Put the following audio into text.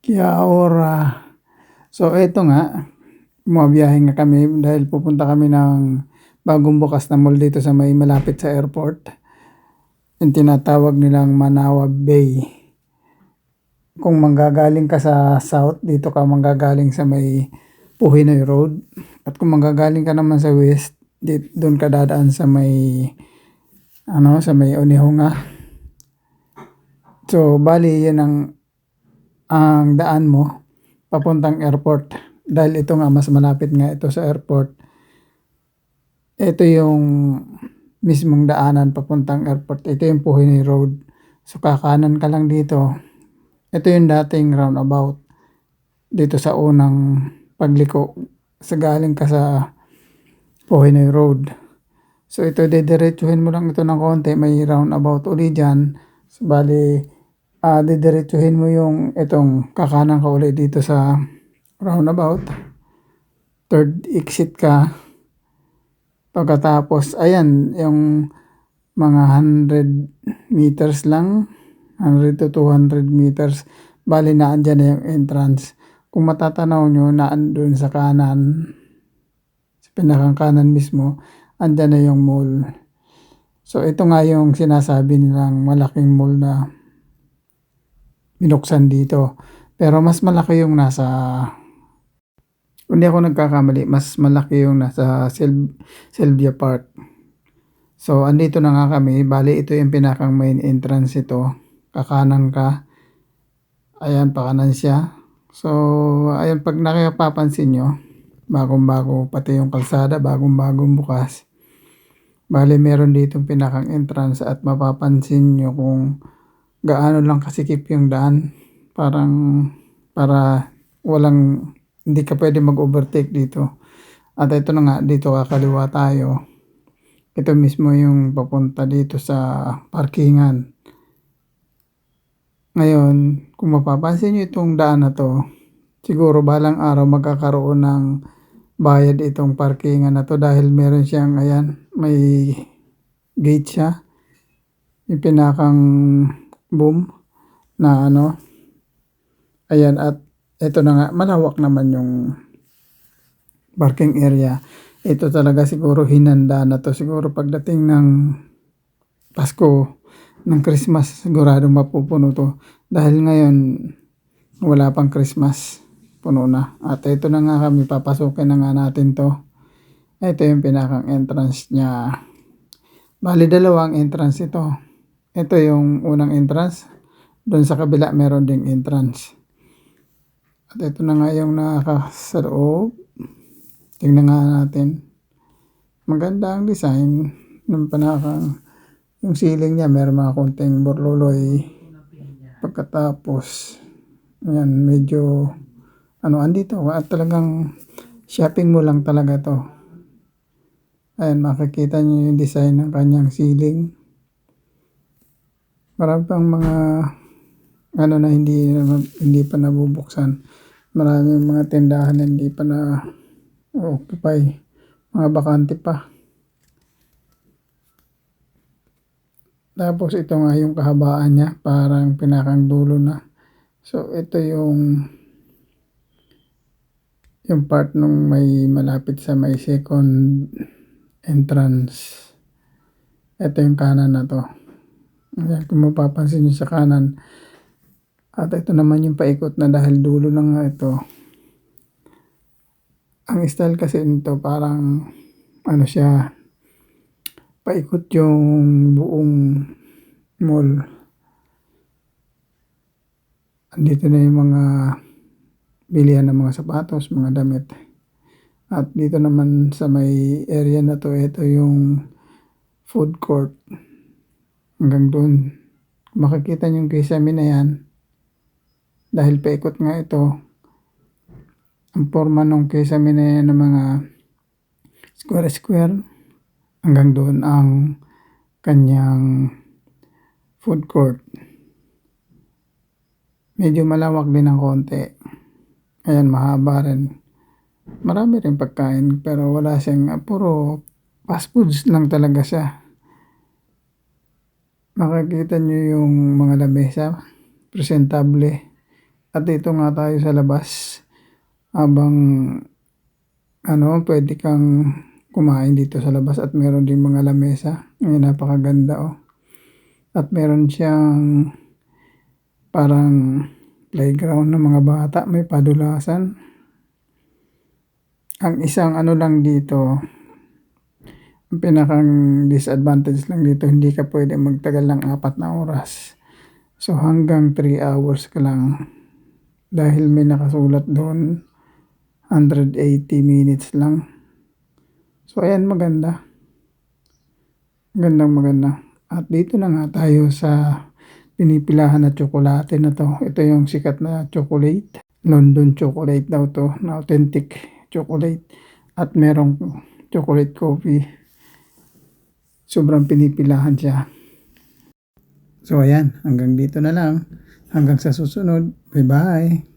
Kaya ora. So eto nga, bumabiyahe nga kami dahil pupunta kami ng bagong bukas na mall dito sa may malapit sa airport. Yung tinatawag nilang Manawag Bay. Kung manggagaling ka sa south, dito ka manggagaling sa may Puhinoy Road. At kung manggagaling ka naman sa west, doon ka dadaan sa may sa may Onihonga. So bali yan ang daan mo papuntang airport. Dahil ito nga mas malapit nga ito sa airport. Ito yung mismong daanan papuntang airport. Ito yung Puhinoy Road. So kakanan ka lang dito. Ito yung dating roundabout dito sa unang pagliko sa galing ka sa Puhinoy Road. So ito didiretsuhin mo lang ito ng konti, may roundabout uli dyan. So bali didiretsuhin mo yung itong kakanan ka uli dito sa roundabout. Third exit ka. Pagkatapos ayan yung mga 100 meters lang, 100 to 200 meters, bali naandyan na yung entrance. Kung matatanaw nyo, naandun sa kanan, sa pinakang kanan mismo, andyan na yung mall. So ito nga yung sinasabi nilang malaking mall na binuksan dito. Pero mas malaki yung nasa, kung di ako nagkakamali, mas malaki yung nasa Sylvia Park. So andito na nga kami, bali ito yung pinakang main entrance ito. Kakanan ka. Ayan, pakanan siya. So, ayan, pag napapansin nyo, bagong-bago, pati yung kalsada, bagong-bagong bukas. Bali, meron ditong pinakang entrance at mapapansin nyo kung gaano lang kasikip yung daan. Parang, para hindi ka pwede mag-overtake dito. At ito na nga, dito kakaliwa tayo. Ito mismo yung papunta dito sa parkingan. Ngayon, kung mapapansin nyo itong daan na 'to, siguro balang araw magkakaroon ng bayad itong parkingan na 'to dahil meron siyang ayan, may gate siya. Yung pinakang boom na ayan, at ito na nga, malawak naman yung parking area. Ito talaga siguro hinanda na 'to. Siguro pagdating ng Pasko, ng Christmas, siguradong mapupuno 'to. Dahil ngayon, wala pang Christmas, puno na. At ito na nga kami, papasukin na nga natin 'to. Ito yung pinakang entrance niya. Bali, dalawang entrance ito. Ito yung unang entrance. Doon sa kabila, meron ding entrance. At ito na nga yung sa loob. Tingnan nga natin. Maganda ang design ng pinakang, yung ceiling niya, meron mga konting borloloy. Pagkatapos, ayan, medyo, andito, at talagang shopping mo lang talaga to. Ayan, makikita nyo yung design ng kanyang ceiling. Marami pang mga, na hindi pa nabubuksan. Maraming mga tindahan na hindi pa na occupy. Mga bakante pa. Tapos ito nga yung kahabaan niya, parang pinakang dulo na. So ito yung part nung may malapit sa may second entrance. Ito yung kanan na to. Ayan, kung mapapansin nyo sa kanan. At ito naman yung paikot na dahil dulo na nga ito. Ang style kasi nito parang siya, paikot yung buong mall. Andito na yung mga bilihan ng mga sapatos, mga damit. At dito naman sa may area na to, ito yung food court. Hanggang doon. Makikita nyo yung kisame na yan. Dahil paikot nga ito. Ang forma ng kisame na yan ng mga square. Hanggang doon ang kanyang food court. Medyo malawak din ng konti. Ayan, mahaba rin. Marami rin pagkain pero wala siyang, puro fast foods lang talaga siya. Makikita nyo yung mga lamesa, presentable. At dito nga tayo sa labas habang pwede kang kumain dito sa labas at meron ding mga lamesa. Ngayon napakaganda At meron siyang parang playground ng mga bata, may padulasan. Ang isang lang dito, ang pinakang disadvantage lang dito, hindi ka pwede magtagal ng 4 na oras. So hanggang 3 hours ka lang dahil may nakasulat doon 180 minutes lang. So ayan, maganda. Maganda. At dito na nga tayo sa pinipilahan na tsokolate na to. Ito yung sikat na chocolate. London chocolate daw to, na authentic chocolate. At merong chocolate coffee. Sobrang pinipilahan siya. So ayan, hanggang dito na lang. Hanggang sa susunod. Bye-bye.